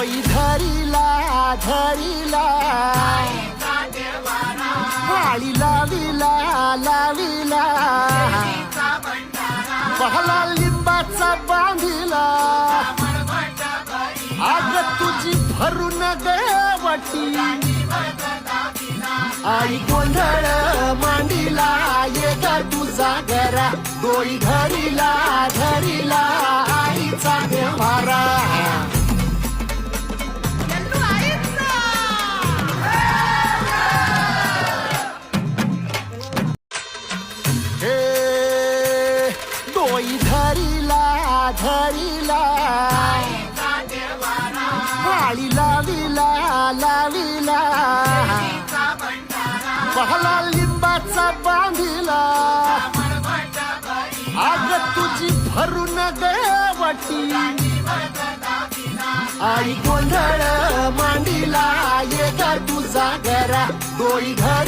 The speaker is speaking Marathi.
डोई धरीला धरीला वाळी लाविला लाविला पहला लिंबाचा बांधिला आग तुझी भरून गवटी आई गोंधळ मांडीला ये ग तुझा घरा डोई धरीला धरीला आईचा देवारा डोई धरीला धरीला वाळी लाविला लाविला पहला लिंबाचा बांधिला आग तुझी भरून गवटी आई गोंधळ मांडीला ये ग तुझा घरा डोई धर